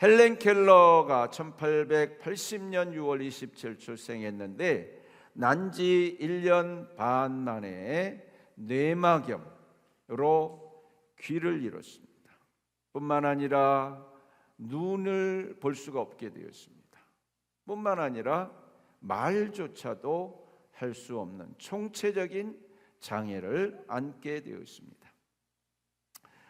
헬렌 켈러가 1880년 6월 27일 출생했는데 난지 1년 반 만에 뇌막염으로 귀를 잃었습니다. 뿐만 아니라 눈을 볼 수가 없게 되었습니다. 뿐만 아니라 말조차도 할 수 없는 총체적인 장애를 안게 되었습니다.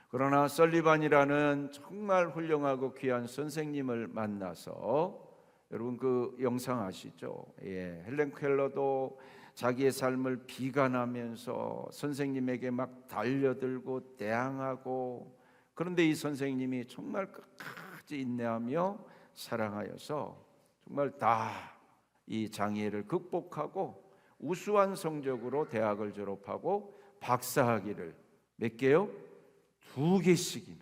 그러나 설리반이라는 정말 훌륭하고 귀한 선생님을 만나서, 여러분 그 영상 아시죠? 헬렌 켈러도 자기의 삶을 비관하면서 선생님에게 막 달려들고 대항하고, 그런데 이 선생님이 정말 끝까지 인내하며 사랑하여서 정말 다 이 장애를 극복하고 우수한 성적으로 대학을 졸업하고 박사학위를 몇 개요? 2개씩이나.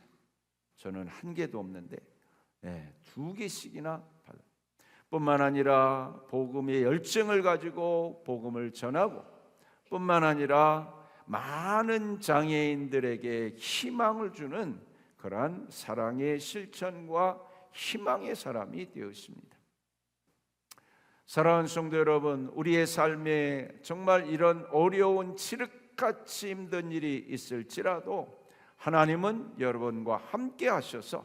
저는 1개도 없는데 2개씩이나 받아요. 뿐만 아니라 복음의 열정을 가지고 복음을 전하고, 뿐만 아니라 많은 장애인들에게 희망을 주는 그러한 사랑의 실천과 희망의 사람이 되었습니다. 사랑하는 성도 여러분, 우리의 삶에 정말 이런 어려운 칠흑같이 힘든 일이 있을지라도 하나님은 여러분과 함께 하셔서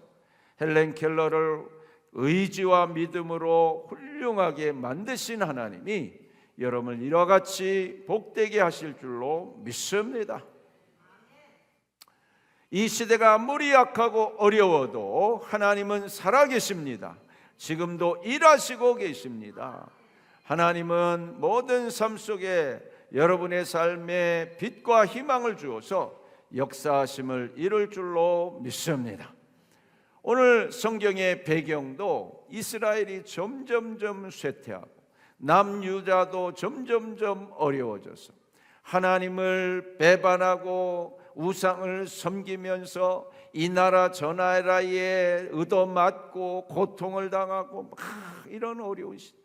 헬렌 켈러를 의지와 믿음으로 훌륭하게 만드신 하나님이 여러분을 이와 같이 복되게 하실 줄로 믿습니다. 이 시대가 아무리 약하고 어려워도 하나님은 살아계십니다. 지금도 일하시고 계십니다. 하나님은 모든 삶 속에 여러분의 삶에 빛과 희망을 주어서 역사하심을 이룰 줄로 믿습니다. 오늘 성경의 배경도 이스라엘이 점점점 쇠퇴하고 남유다도 점점점 어려워져서 하나님을 배반하고 우상을 섬기면서 이 나라 저 나라에 얻어맞고 고통을 당하고 막 이런 어려운 시대,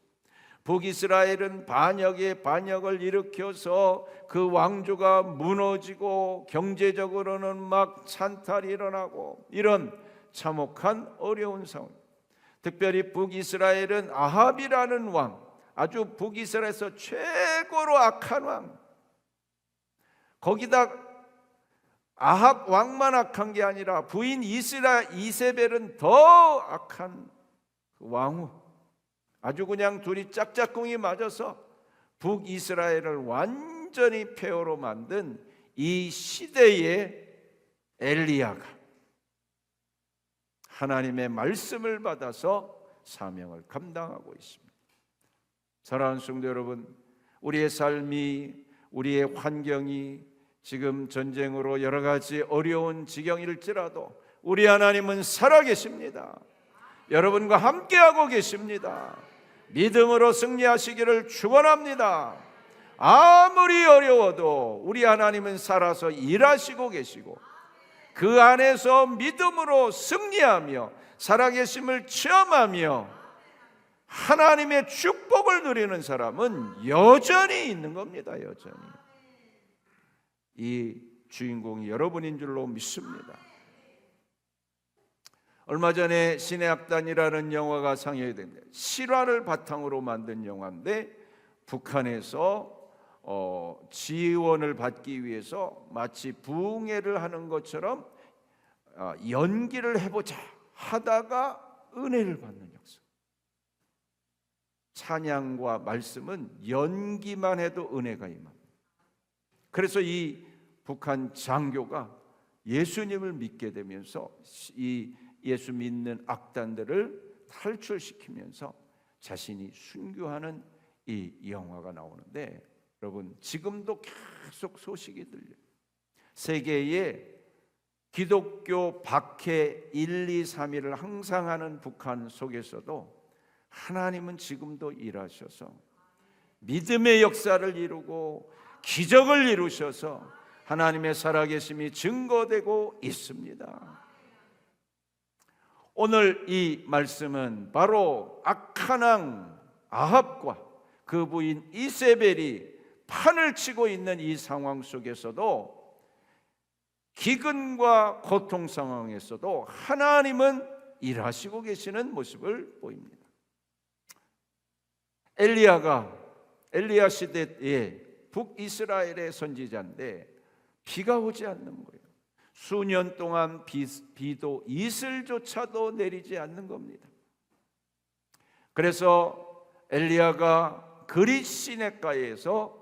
북이스라엘은 반역에 반역을 일으켜서 그 왕조가 무너지고 경제적으로는 막 찬탈이 일어나고 이런 참혹한 어려운 상황. 특별히 북이스라엘은 아합이라는 왕, 아주 북이스라엘에서 최고로 악한 왕, 거기다 아합 왕만 악한 게 아니라 부인 이세벨은 더 악한 왕후, 아주 그냥 둘이 짝짝꿍이 맞아서 북이스라엘을 완전히 폐허로 만든 이 시대의 엘리야가 하나님의 말씀을 받아서 사명을 감당하고 있습니다. 사랑하는 성도 여러분, 우리의 삶이, 우리의 환경이 지금 전쟁으로 여러 가지 어려운 지경일지라도 우리 하나님은 살아계십니다. 여러분과 함께하고 계십니다. 믿음으로 승리하시기를 축원합니다. 아무리 어려워도 우리 하나님은 살아서 일하시고 계시고 그 안에서 믿음으로 승리하며 살아계심을 체험하며 하나님의 축복을 누리는 사람은 여전히 있는 겁니다. 여전히. 이 주인공이 여러분인 줄로 믿습니다. 얼마 전에 신의 악단이라는 영화가 상영이 됐는데, 실화를 바탕으로 만든 영화인데 북한에서 지원을 받기 위해서 마치 부흥회를 하는 것처럼 연기를 해보자 하다가 은혜를 받는 역사. 찬양과 말씀은 연기만 해도 은혜가 임합니다. 그래서 이 북한 장교가 예수님을 믿게 되면서 이 예수 믿는 악단들을 탈출시키면서 자신이 순교하는 이 영화가 나오는데, 여러분 지금도 계속 소식이 들려요. 세계에 기독교 박해 1, 2, 3위를 항상 하는 북한 속에서도 하나님은 지금도 일하셔서 믿음의 역사를 이루고 기적을 이루셔서 하나님의 살아계심이 증거되고 있습니다. 오늘 이 말씀은 바로 악한 왕 아합과 그 부인 이세벨이 판을 치고 있는 이 상황 속에서도, 기근과 고통 상황에서도 하나님은 일하시고 계시는 모습을 보입니다. 엘리야 시대에 북이스라엘의 선지자인데 비가 오지 않는 거예요. 수년 동안 비도 이슬조차도 내리지 않는 겁니다. 그래서 엘리야가 그릿 시내가에서,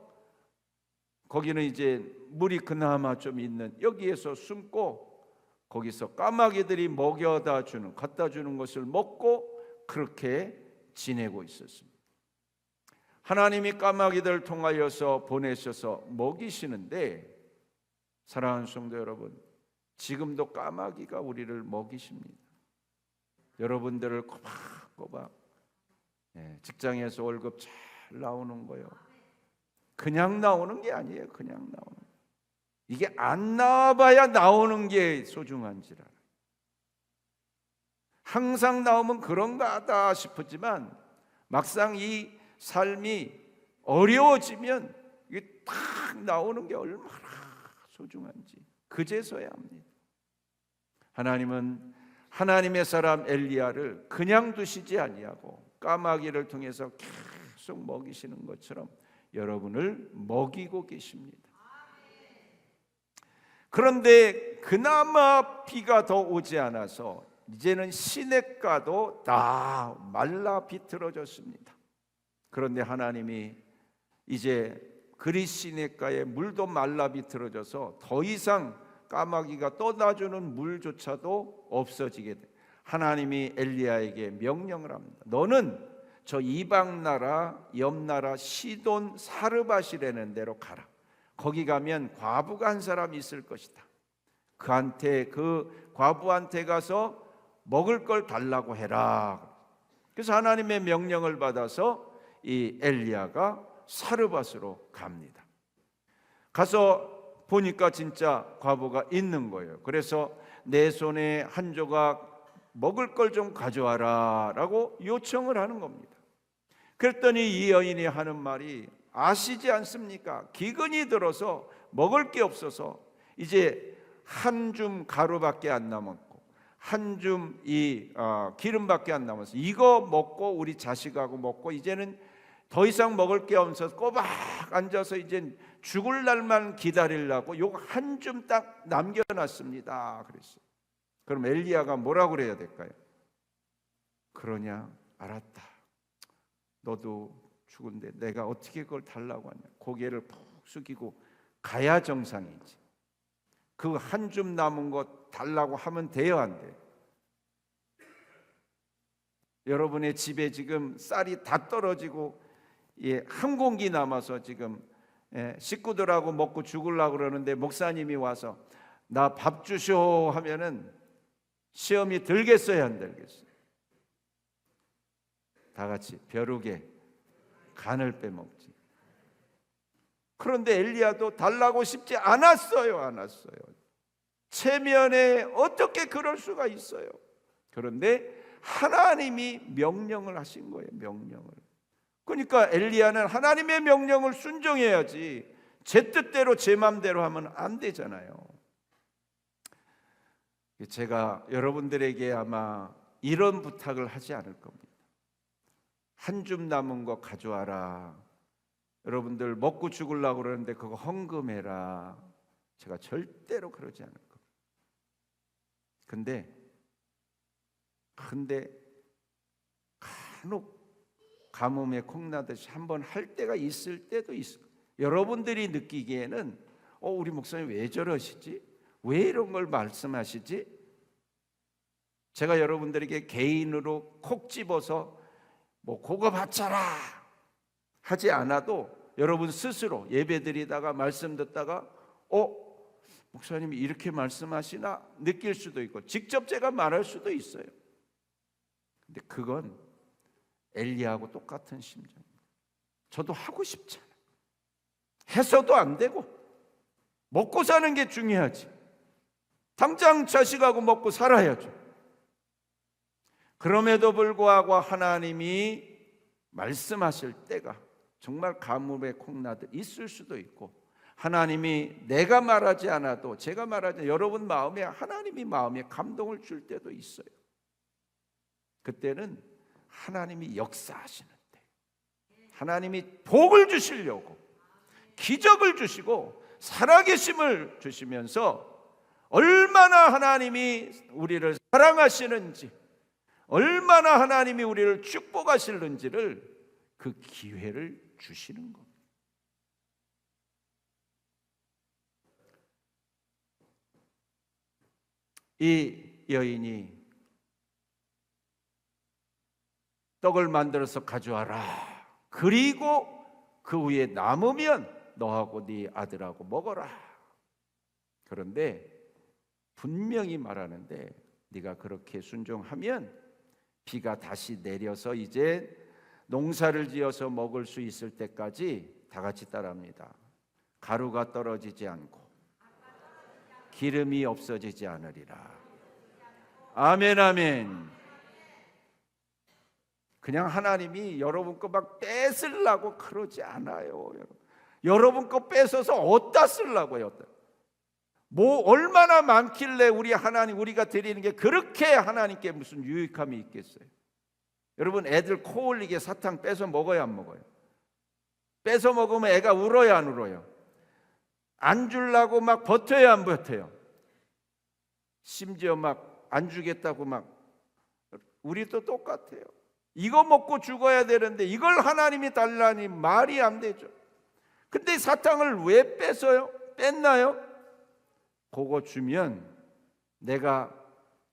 거기는 이제 물이 그나마 좀 있는 여기에서 숨고 거기서 까마귀들이 갖다 주는 것을 먹고 그렇게 지내고 있었습니다. 하나님이 까마귀들을 통하여서 보내셔서 먹이시는데, 사랑하는 성도 여러분, 지금도 까마귀가 우리를 먹이십니다. 여러분들을 꼬박꼬박 직장에서 월급 잘 나오는 거요, 그냥 나오는 게 아니에요. 그냥 나오는 거. 이게 안 나와봐야 나오는 게 소중한지라. 항상 나오면 그런가 하다 싶었지만 막상 이 삶이 어려워지면 이게 탁 나오는 게 얼마나 소중한지 그제서야 합니다. 하나님은 하나님의 사람 엘리야를 그냥 두시지 아니하고 까마귀를 통해서 계속 먹이시는 것처럼 여러분을 먹이고 계십니다. 그런데 그나마 비가 더 오지 않아서 이제는 시냇가도 다 말라 비틀어졌습니다. 그런데 하나님이 이제 그릿 시냇가에 물도 말라 비틀어져서 더 이상 까마귀가 떠다주는 물조차도 없어지게 돼. 하나님이 엘리야에게 명령을 합니다. 너는 저 이방 나라 옆 나라 시돈 사르밧이라는 데로 가라. 거기 가면 과부가 한 사람 있을 것이다. 그 과부한테 가서 먹을 걸 달라고 해라. 그래서 하나님의 명령을 받아서 이 엘리야가 사르밧으로 갑니다. 가서 보니까 진짜 과부가 있는 거예요. 그래서 내 손에 한 조각 먹을 걸 좀 가져와라 라고 요청을 하는 겁니다. 그랬더니 이 여인이 하는 말이, 아시지 않습니까? 기근이 들어서 먹을 게 없어서 이제 한 줌 가루밖에 안 남았고 한 줌 기름밖에 안 남았어. 이거 먹고 우리 자식하고 먹고 이제는 더 이상 먹을 게 없어서 꼬박 앉아서 이제 죽을 날만 기다리려고 요거 한 줌 딱 남겨놨습니다. 그랬어요. 그럼 엘리야가 뭐라고 그래야 될까요? 그러냐? 알았다. 너도 죽은데 내가 어떻게 그걸 달라고 하냐? 고개를 푹 숙이고 가야 정상이지. 그 한 줌 남은 것 달라고 하면 돼요, 안 돼요? 여러분의 집에 지금 쌀이 다 떨어지고 한 공기 남아서 지금 식구들하고 먹고 죽으려고 그러는데 목사님이 와서 나 밥 주쇼 하면은 시험이 들겠어요, 안 들겠어요? 다 같이 벼룩에 간을 빼먹지. 그런데 엘리야도 달라고 싶지 않았어요. 체면에 어떻게 그럴 수가 있어요? 그런데 하나님이 명령을 하신 거예요. 명령을. 그러니까 엘리야는 하나님의 명령을 순종해야지 제 뜻대로 제 마음대로 하면 안 되잖아요. 제가 여러분들에게 아마 이런 부탁을 하지 않을 겁니다. 한 줌 남은 거 가져와라. 여러분들 먹고 죽으려고 그러는데 그거 헌금해라. 제가 절대로 그러지 않을 겁니다. 근데 간혹 가뭄에 콩나듯이 한번 할 때가 있을 때도 있어요. 여러분들이 느끼기에는 우리 목사님 왜 저러시지? 왜 이런 걸 말씀하시지? 제가 여러분들에게 개인으로 콕 집어서 그거 바쳐라 하지 않아도 여러분 스스로 예배드리다가 말씀 듣다가 목사님이 이렇게 말씀하시나 느낄 수도 있고 직접 제가 말할 수도 있어요. 근데 그건 엘리야하고 똑같은 심정입니다. 저도 하고 싶잖아요. 해서도 안 되고 먹고 사는 게 중요하지. 당장 자식하고 먹고 살아야죠. 그럼에도 불구하고 하나님이 말씀하실 때가 정말 가뭄에 콩나듯 있을 수도 있고, 하나님이 내가 말하지 않아도 제가 말하지 않아도 여러분 마음에 하나님이 마음에 감동을 줄 때도 있어요. 그때는 하나님이 역사하시는 때, 하나님이 복을 주시려고 기적을 주시고 살아계심을 주시면서 얼마나 하나님이 우리를 사랑하시는지, 얼마나 하나님이 우리를 축복하시는지를 그 기회를 주시는 겁니다. 이 여인이 떡을 만들어서 가져와라. 그리고 그 위에 남으면 너하고 네 아들하고 먹어라. 그런데 분명히 말하는데 네가 그렇게 순종하면 비가 다시 내려서 이제 농사를 지어서 먹을 수 있을 때까지 다 같이 따라합니다. 가루가 떨어지지 않고 기름이 없어지지 않으리라. 아멘, 아멘. 그냥 하나님이 여러분 거 막 뺏으려고 그러지 않아요. 여러분 거 뺏어서 어디다 쓰려고요? 뭐 얼마나 많길래 우리가 드리는 게 그렇게 하나님께 무슨 유익함이 있겠어요? 여러분, 애들 코 올리게 사탕 뺏어 먹어야 안 먹어요? 뺏어 먹으면 애가 울어야 안 울어요? 안 주려고 막 버텨야 안 버텨요? 심지어 막 안 주겠다고 막. 우리도 똑같아요. 이거 먹고 죽어야 되는데 이걸 하나님이 달라니 말이 안 되죠. 근데 사탕을 왜 뺏어요? 뺐나요? 그거 주면 내가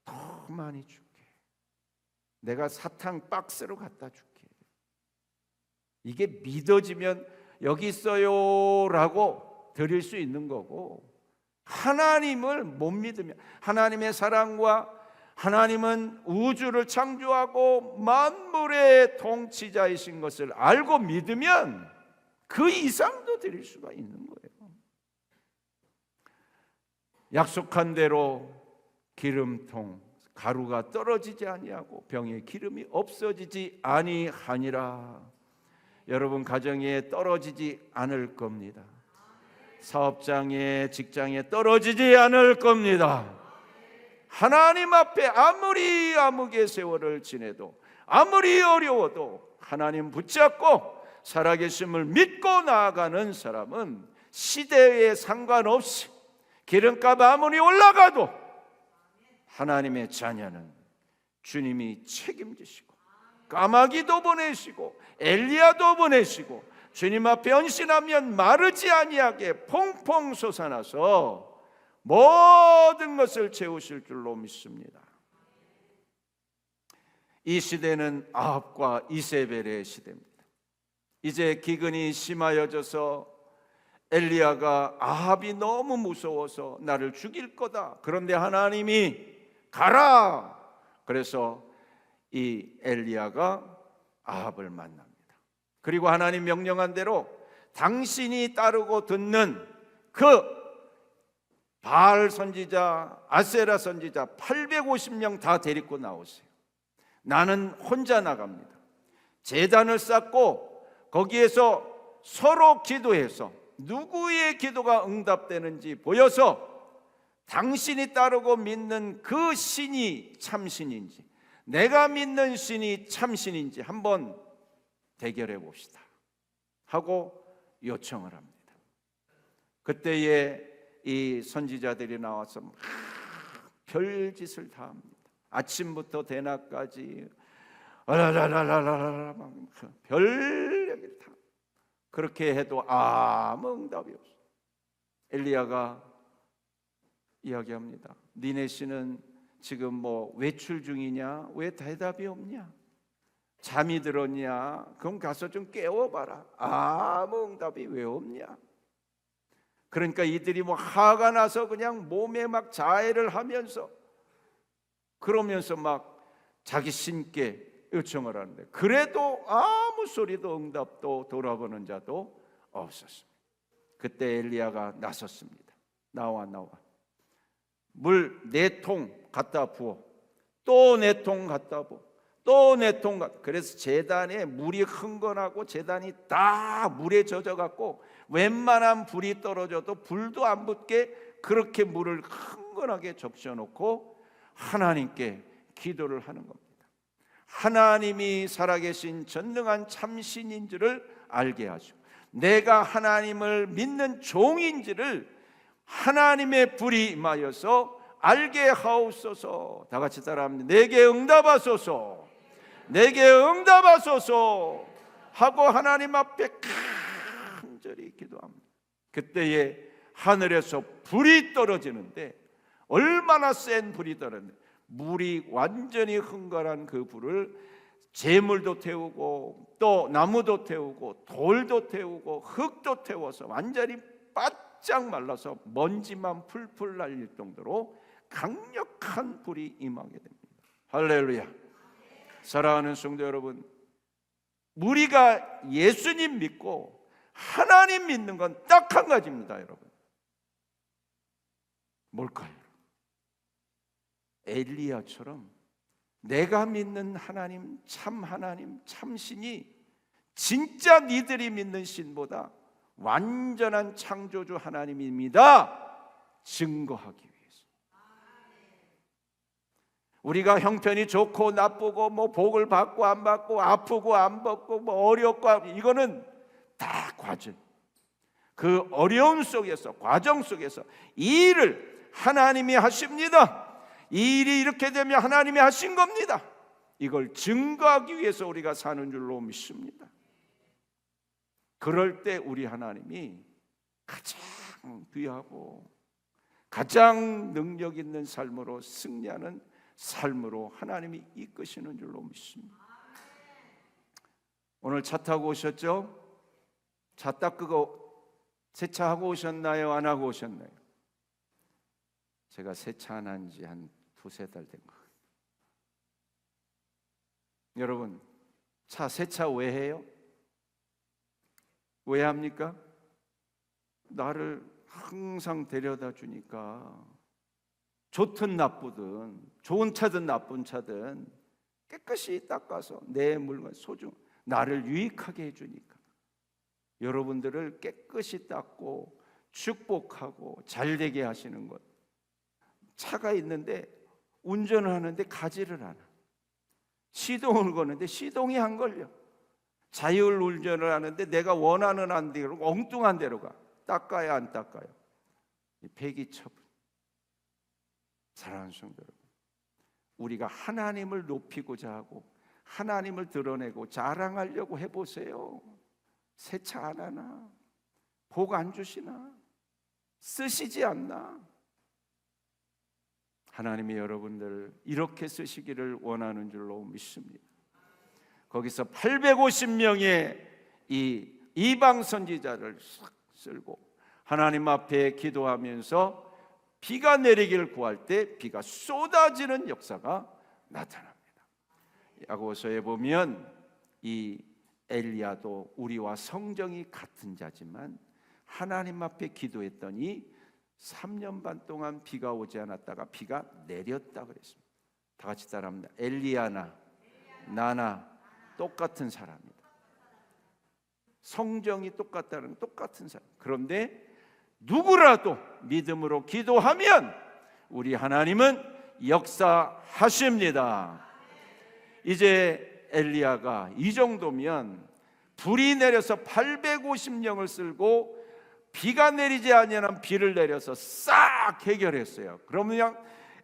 더 많이 줄게. 내가 사탕 박스로 갖다 줄게. 이게 믿어지면 여기 있어요 라고 드릴 수 있는 거고, 하나님을 못 믿으면, 하나님의 사랑과 하나님은 우주를 창조하고 만물의 통치자이신 것을 알고 믿으면 그 이상도 드릴 수가 있는 거예요. 약속한 대로 기름통, 가루가 떨어지지 아니하고 병에 기름이 없어지지 아니하니라. 여러분 가정에 떨어지지 않을 겁니다. 사업장에, 직장에 떨어지지 않을 겁니다. 하나님 앞에 아무리 암흑의 세월을 지내도, 아무리 어려워도 하나님 붙잡고 살아계심을 믿고 나아가는 사람은 시대에 상관없이 기름값 아무리 올라가도 하나님의 자녀는 주님이 책임지시고, 까마귀도 보내시고 엘리야도 보내시고 주님 앞에 헌신하면 마르지 아니하게 퐁퐁 솟아나서 모든 것을 채우실 줄로 믿습니다. 이 시대는 아합과 이세벨의 시대입니다. 이제 기근이 심하여져서 엘리야가 아합이 너무 무서워서 나를 죽일 거다. 그런데 하나님이 가라. 그래서 이 엘리야가 아합을 만납니다. 그리고 하나님 명령한 대로 당신이 따르고 듣는 그 바알 선지자, 아세라 선지자 850명 다 데리고 나오세요. 나는 혼자 나갑니다. 제단을 쌓고 거기에서 서로 기도해서 누구의 기도가 응답되는지 보여서 당신이 따르고 믿는 그 신이 참신인지, 내가 믿는 신이 참신인지 한번 대결해 봅시다 하고 요청을 합니다. 그때에 이 선지자들이 나와서 막 별짓을 다 합니다. 아침부터 대낮까지 별 얘기를 다. 그렇게 해도 아무 응답이 없어. 엘리야가 이야기합니다. 니네 씨는 지금 뭐 외출 중이냐? 왜 대답이 없냐? 잠이 들었냐? 그럼 가서 좀 깨워봐라. 아무 응답이 왜 없냐? 그러니까 이들이 뭐 화가 나서 그냥 몸에 막 자해를 하면서 그러면서 막 자기 신께 요청을 하는데 그래도 아무 소리도 응답도 돌아보는 자도 없었습니다. 그때 엘리야가 나섰습니다. 나와 물 4통 갖다 부어, 또 4통 갖다 부어, 또 4통. 그래서 제단에 물이 흥건하고 제단이 다 물에 젖어갖고 웬만한 불이 떨어져도 불도 안 붙게 그렇게 물을 흥건하게 적셔놓고 하나님께 기도를 하는 겁니다. 하나님이 살아계신 전능한 참신인지를 알게 하시고, 내가 하나님을 믿는 종인지를 하나님의 불이 임하여서 알게 하옵소서. 다 같이 따라합니다. 내게 응답하소서, 내게 응답하소서 하고 하나님 앞에 간절히 기도합니다. 그때에 하늘에서 불이 떨어지는데, 얼마나 센 불이 떨어지는데, 물이 완전히 흥건한 그 불을 재물도 태우고 또 나무도 태우고 돌도 태우고 흙도 태워서 완전히 바짝 말라서 먼지만 풀풀 날릴 정도로 강력한 불이 임하게 됩니다. 할렐루야. 사랑하는 성도 여러분, 우리가 예수님 믿고 하나님 믿는 건 딱 한 가지입니다. 여러분, 뭘까요? 엘리야처럼 내가 믿는 하나님, 참신이 진짜 니들이 믿는 신보다 완전한 창조주 하나님입니다 증거하기 위해서. 우리가 형편이 좋고 나쁘고 뭐 복을 받고 안 받고 아프고 안 받고 뭐 어렵고, 이거는 다 과정, 그 어려움 속에서, 과정 속에서 이 일을 하나님이 하십니다. 이 일이 이렇게 되면 하나님이 하신 겁니다. 이걸 증거하기 위해서 우리가 사는 줄로 믿습니다. 그럴 때 우리 하나님이 가장 귀하고 가장 능력 있는 삶으로, 승리하는 삶으로 하나님이 이끄시는 줄로 믿습니다. 오늘 차 타고 오셨죠? 차 닦고 세차하고 오셨나요? 안 하고 오셨나요? 제가 세차 안 한 지 한 두세 달 된 거. 여러분, 차 세차 왜 해요? 왜 합니까? 나를 항상 데려다 주니까, 좋든 나쁘든, 좋은 차든 나쁜 차든 깨끗이 닦아서 내 물건, 소중, 나를 유익하게 해주니까, 여러분들을 깨끗이 닦고 축복하고 잘되게 하시는 것. 차가 있는데 운전을 하는데 가지를 않아. 시동을 거는데 시동이 안 걸려. 자율 운전을 하는데 내가 원하는 안 대로, 엉뚱한 데로 가. 닦아야 안 닦아요? 폐기 처분. 사랑하는 성도 여러분, 우리가 하나님을 높이고자 하고 하나님을 드러내고 자랑하려고 해보세요. 세차 안 하나? 복 안 주시나? 쓰시지 않나? 하나님이 여러분들 이렇게 쓰시기를 원하는 줄로 믿습니다. 거기서 850명의 이 이방 선지자를 쓸고 하나님 앞에 기도하면서 비가 내리기를 구할 때 비가 쏟아지는 역사가 나타납니다. 야고보서에 보면 이 엘리야도 우리와 성정이 같은 자지만 하나님 앞에 기도했더니 3년 반 동안 비가 오지 않았다가 비가 내렸다 그랬습니다. 다 같이 따라합니다. 엘리야나 나나 똑같은 사람이다. 성정이 똑같다는 똑같은 사람. 그런데 누구라도 믿음으로 기도하면 우리 하나님은 역사하십니다. 이제 엘리야가 이 정도면 불이 내려서 850명을 쓸고 비가 내리지 아니하는 비를 내려서 싹 해결했어요. 그러면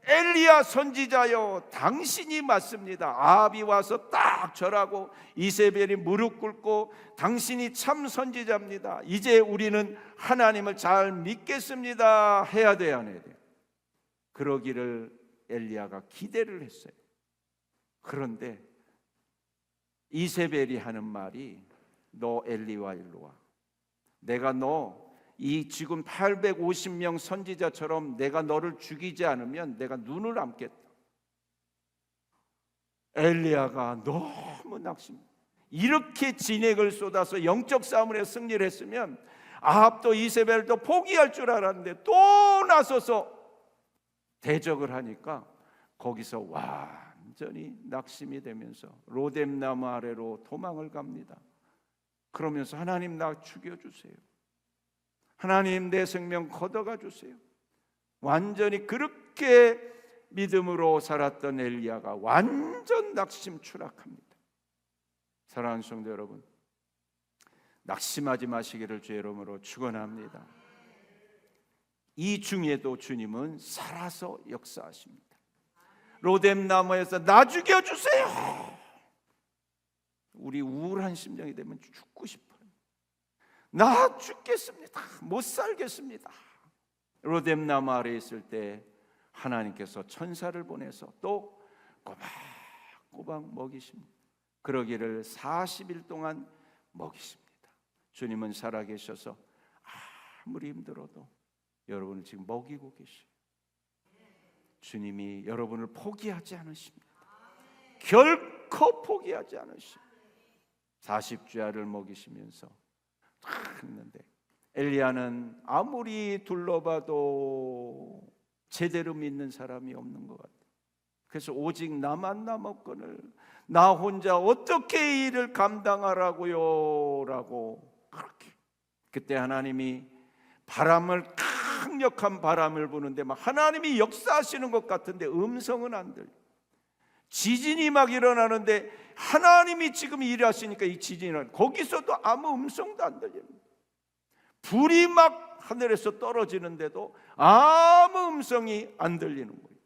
엘리야 선지자여, 당신이 맞습니다. 아합이 와서 딱 절하고 이세벨이 무릎 꿇고 당신이 참 선지자입니다. 이제 우리는 하나님을 잘 믿겠습니다 해야 돼요, 안 해야 돼요? 그러기를 엘리야가 기대를 했어요. 그런데 이세벨이 하는 말이, 너 엘리와 일로 와. 내가 너 이 지금 850명 선지자처럼 내가 너를 죽이지 않으면 내가 눈을 감겠다. 엘리야가 너무 낙심. 이렇게 진액을 쏟아서 영적 싸움을 해서 승리를 했으면 아합도 이세벨도 포기할 줄 알았는데 또 나서서 대적을 하니까 거기서 완전히 낙심이 되면서 로뎀나무 아래로 도망을 갑니다. 그러면서 하나님 나 죽여주세요. 하나님 내 생명 걷어가 주세요. 완전히 그렇게 믿음으로 살았던 엘리야가 완전 낙심 추락합니다. 사랑하는 성도 여러분, 낙심하지 마시기를 주의 이름으로 축원합니다. 이 중에도 주님은 살아서 역사하십니다. 로뎀나무에서 나 죽여주세요. 우리 우울한 심정이 되면 죽고 싶어요. 나 죽겠습니다. 못 살겠습니다. 로뎀나무 아래에 있을 때 하나님께서 천사를 보내서 또 꼬박꼬박 먹이십니다. 그러기를 40일 동안 먹이십니다. 주님은 살아계셔서 아무리 힘들어도 여러분을 지금 먹이고 계시고, 주님이 여러분을 포기하지 않으십니다. 결코 포기하지 않으십니다. 40주야를 먹이시면서 했는데, 엘리야는 아무리 둘러봐도 제대로 믿는 사람이 없는 것 같아요. 그래서 오직 나만 남았거늘 나 혼자 어떻게 이 일을 감당하라고요? 라고 그렇게. 그때 하나님이 강력한 바람을 부는데 막 하나님이 역사하시는 것 같은데 음성은 안 들려. 지진이 막 일어나는데 하나님이 지금 일하시니까 이 지진이 일어나, 거기서도 아무 음성도 안 들립니다. 불이 막 하늘에서 떨어지는데도 아무 음성이 안 들리는 거예요.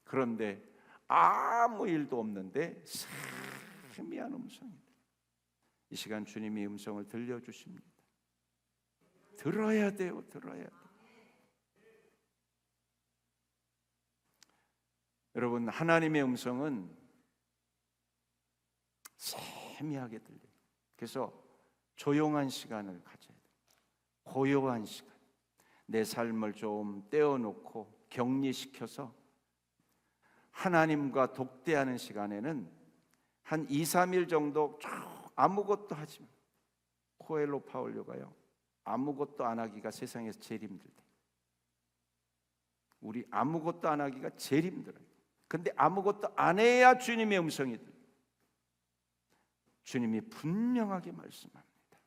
그런데 아무 일도 없는데 세미한 음성입니다. 이 시간 주님이 음성을 들려주십니다. 들어야 돼요. 들어야 돼요. 여러분, 하나님의 음성은 세미하게 들려요. 그래서 조용한 시간을 가져야 돼요. 고요한 시간, 내 삶을 좀 떼어놓고 격리시켜서 하나님과 독대하는 시간에는 한 2, 3일 정도 아무것도 하지 마. 코엘로 파울료가요, 아무것도 안 하기가 세상에서 제일 힘들대. 우리 아무것도 안 하기가 제일 힘들어요. 근데 아무것도 안 해야 주님의 음성이 들려요. 주님이 분명하게 말씀합니다.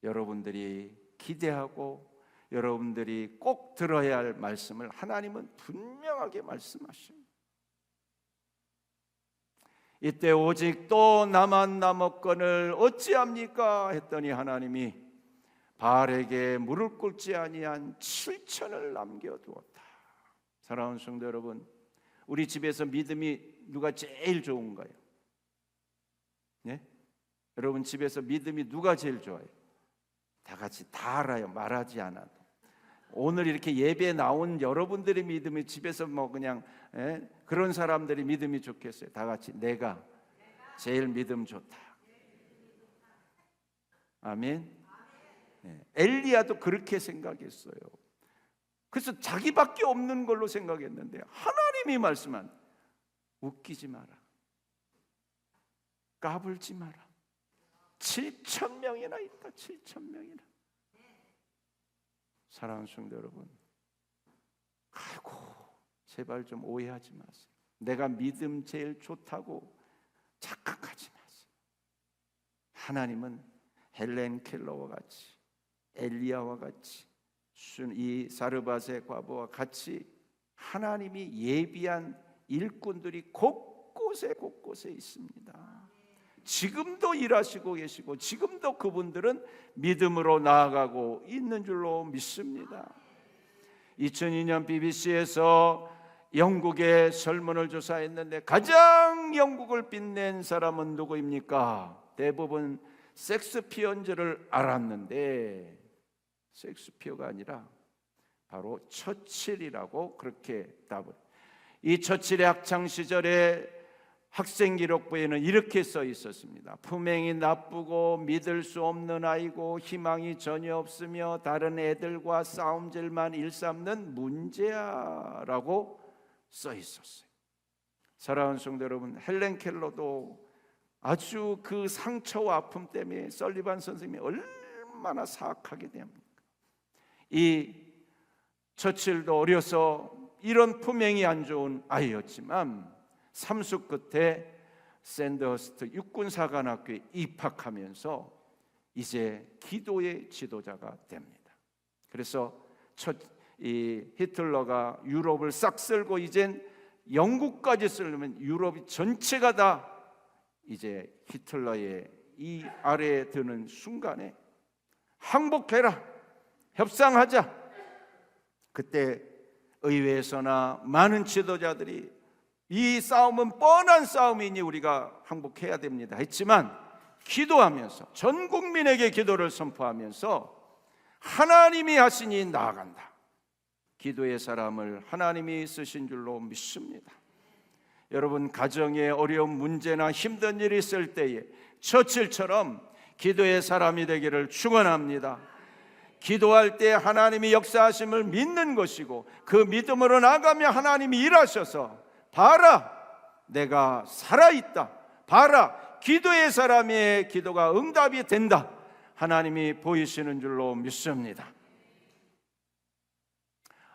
여러분들이 기대하고 여러분들이 꼭 들어야 할 말씀을 하나님은 분명하게 말씀하십니다. 이때 오직 또 나만 남았거늘 어찌합니까? 했더니 하나님이 바알에게 무릎 꿇지 아니한 7천을 남겨두었다. 사랑하는 성도 여러분, 우리 집에서 믿음이 누가 제일 좋은가요? 네? 여러분 집에서 믿음이 누가 제일 좋아요? 다 같이 다 알아요. 말하지 않아도. 오늘 이렇게 예배에 나온 여러분들의 믿음이 집에서 뭐 그냥 그런 사람들이 믿음이 좋겠어요. 다 같이 내가 제일 믿음 좋다. 아멘. 엘리야도 그렇게 생각했어요. 그래서 자기밖에 없는 걸로 생각했는데 하나님이 말씀한, 웃기지 마라, 까불지 마라. 7,000명이나 있다. 7,000명이나. 사랑하는 성도 여러분, 아이고 제발 좀 오해하지 마세요. 내가 믿음 제일 좋다고 착각하지 마세요. 하나님은 헬렌 켈러와 같이, 엘리야와 같이, 이 사르밧의 과부와 같이 하나님이 예비한 일꾼들이 곳곳에 있습니다. 지금도 일하시고 계시고 지금도 그분들은 믿음으로 나아가고 있는 줄로 믿습니다. 2002년 BBC에서 영국의 설문을 조사했는데 가장 영국을 빛낸 사람은 누구입니까? 대부분 섹스피어인 줄을 알았는데 섹스피어가 아니라 바로 처칠이라고 그렇게 답을. 이 처칠의 학창시절에 학생기록부에는 이렇게 써 있었습니다. 품행이 나쁘고 믿을 수 없는 아이고 희망이 전혀 없으며 다른 애들과 싸움질만 일삼는 문제야 라고 써 있었어요. 사랑하는 성도 여러분, 헬렌 켈러도 아주 그 상처와 아픔 때문에 설리반 선생님이 얼마나 사악하게 됩니까? 이 처칠도 어려서 이런 품행이 안 좋은 아이였지만 삼수 끝에 샌더허스트 육군사관학교에 입학하면서 이제 기도의 지도자가 됩니다. 그래서 이 히틀러가 유럽을 싹 쓸고 이젠 영국까지 쓰려면 유럽이 전체가 다 이제 히틀러의 이 아래에 드는 순간에 항복해라, 협상하자. 그때 의회에서나 많은 지도자들이 이 싸움은 뻔한 싸움이니 우리가 항복해야 됩니다 했지만, 기도하면서 전 국민에게 기도를 선포하면서 하나님이 하시니 나아간다. 기도의 사람을 하나님이 쓰신 줄로 믿습니다. 여러분, 가정에 어려운 문제나 힘든 일이 있을 때에 처칠처럼 기도의 사람이 되기를 축원합니다. 기도할 때 하나님이 역사하심을 믿는 것이고, 그 믿음으로 나가며 하나님이 일하셔서 봐라, 내가 살아있다, 봐라, 기도의 사람의 기도가 응답이 된다, 하나님이 보이시는 줄로 믿습니다.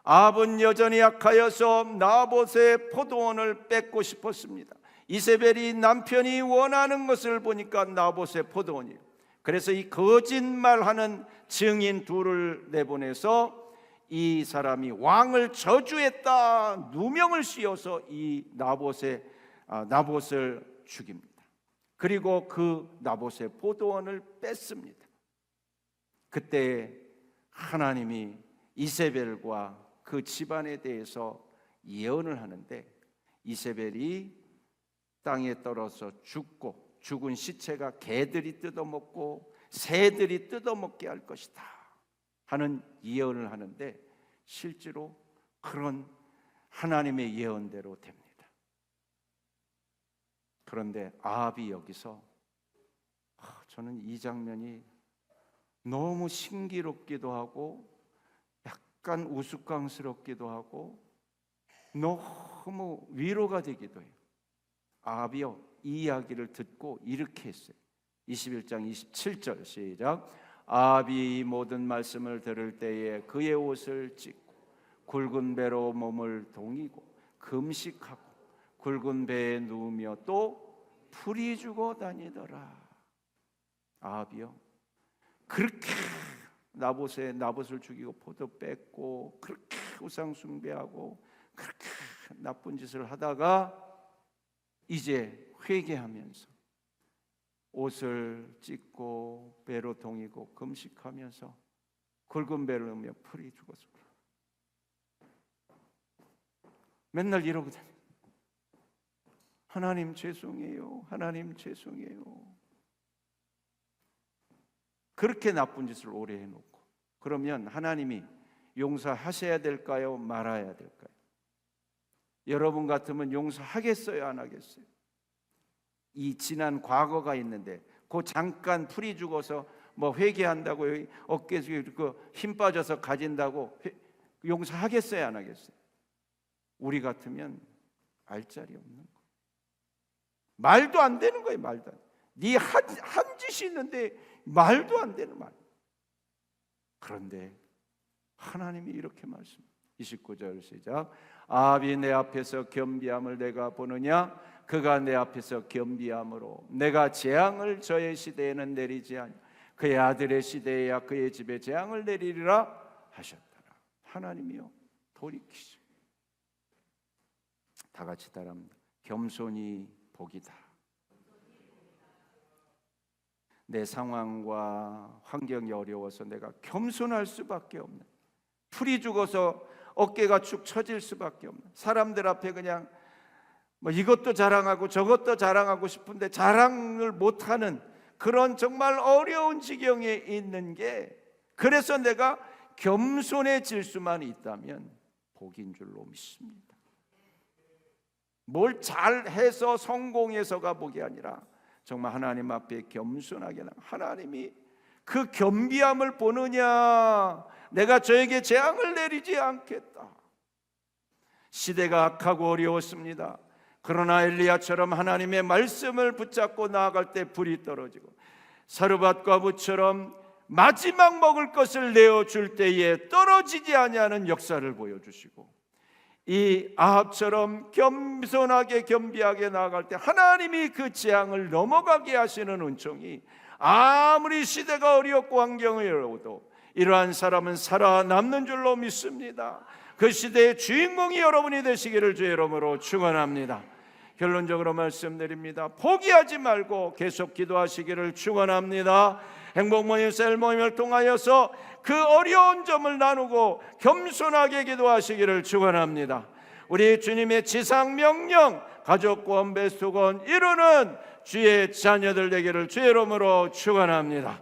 아합은 여전히 약하여서 나봇의 포도원을 뺏고 싶었습니다. 이세벨이 남편이 원하는 것을 보니까 나봇의 포도원이에요. 그래서 이 거짓말하는 증인 둘을 내보내서 이 사람이 왕을 저주했다 누명을 씌워서 이 나봇을 죽입니다. 그리고 그 나봇의 포도원을 뺐습니다. 그때 하나님이 이세벨과 그 집안에 대해서 예언을 하는데, 이세벨이 땅에 떨어져 죽고 죽은 시체가 개들이 뜯어먹고 새들이 뜯어먹게 할 것이다 하는 예언을 하는데, 실제로 그런 하나님의 예언대로 됩니다. 그런데 아합이 여기서 저는 이 장면이 너무 신기롭기도 하고 약간 우스꽝스럽기도 하고 너무 위로가 되기도 해요. 아합이요, 이 이야기를 듣고 이렇게 했어요. 21장 27절 시작. 아합이 이 모든 말씀을 들을 때에 그의 옷을 찢고 굵은 배로 몸을 동이고 금식하고 굵은 배에 누우며 또 풀이 주고 다니더라. 아합이요, 그렇게 나봇을 죽이고 포도 뺏고 그렇게 우상 숭배하고 그렇게 나쁜 짓을 하다가 이제 회개하면서 옷을 찢고 배로 동이고 금식하면서 굵은 배를 넣으며 풀이 죽어서 맨날 이러거든요. 하나님 죄송해요, 하나님 죄송해요. 그렇게 나쁜 짓을 오래 해놓고 그러면 하나님이 용서하셔야 될까요, 말아야 될까요? 여러분 같으면 용서하겠어요, 안 하겠어요? 이 지난 과거가 있는데 그 잠깐 풀이 죽어서 뭐 회개한다고 어깨에 힘 빠져서 가진다고 용서하겠어요, 안 하겠어요? 우리 같으면 알자리 없는 거, 말도 안 되는 거예요. 말도 안 돼. 네 한 짓이 있는데 말도 안 되는 말. 그런데 하나님이 이렇게 말씀, 29절 시작. 아합이 내 앞에서 겸비함을 내가 보느냐? 그가 내 앞에서 겸비함으로 내가 재앙을 저의 시대에는 내리지 아니 그의 아들의 시대에야 그의 집에 재앙을 내리리라 하셨더라. 하나님이요, 돌이키시. 다 같이 따라합니다. 겸손이 복이다. 내 상황과 환경이 어려워서 내가 겸손할 수밖에 없는, 풀이 죽어서 어깨가 축 처질 수밖에 없는, 사람들 앞에 그냥 뭐 이것도 자랑하고 저것도 자랑하고 싶은데 자랑을 못하는 그런 정말 어려운 지경에 있는 게, 그래서 내가 겸손해질 수만 있다면 복인 줄로 믿습니다. 뭘 잘해서 성공해서가 복이 아니라 정말 하나님 앞에 겸손하게, 하나님이 그 겸비함을 보느냐? 내가 저에게 재앙을 내리지 않겠다. 시대가 악하고 어려웠습니다. 그러나 엘리야처럼 하나님의 말씀을 붙잡고 나아갈 때 불이 떨어지고, 사르밧과 무처럼 마지막 먹을 것을 내어줄 때에 떨어지지 아니하는 역사를 보여주시고, 이 아합처럼 겸손하게 겸비하게 나아갈 때 하나님이 그 재앙을 넘어가게 하시는 은총이, 아무리 시대가 어렵고 환경이 어려워도 이러한 사람은 살아남는 줄로 믿습니다. 그 시대의 주인공이 여러분이 되시기를 주의 이름으로 축원합니다. 결론적으로 말씀드립니다. 포기하지 말고 계속 기도하시기를 축원합니다. 행복모임 셀모임을 통하여서 그 어려운 점을 나누고 겸손하게 기도하시기를 축원합니다. 우리 주님의 지상명령 가족권 배수권 이루는 주의 자녀들 되기를 주의 이름으로 축원합니다.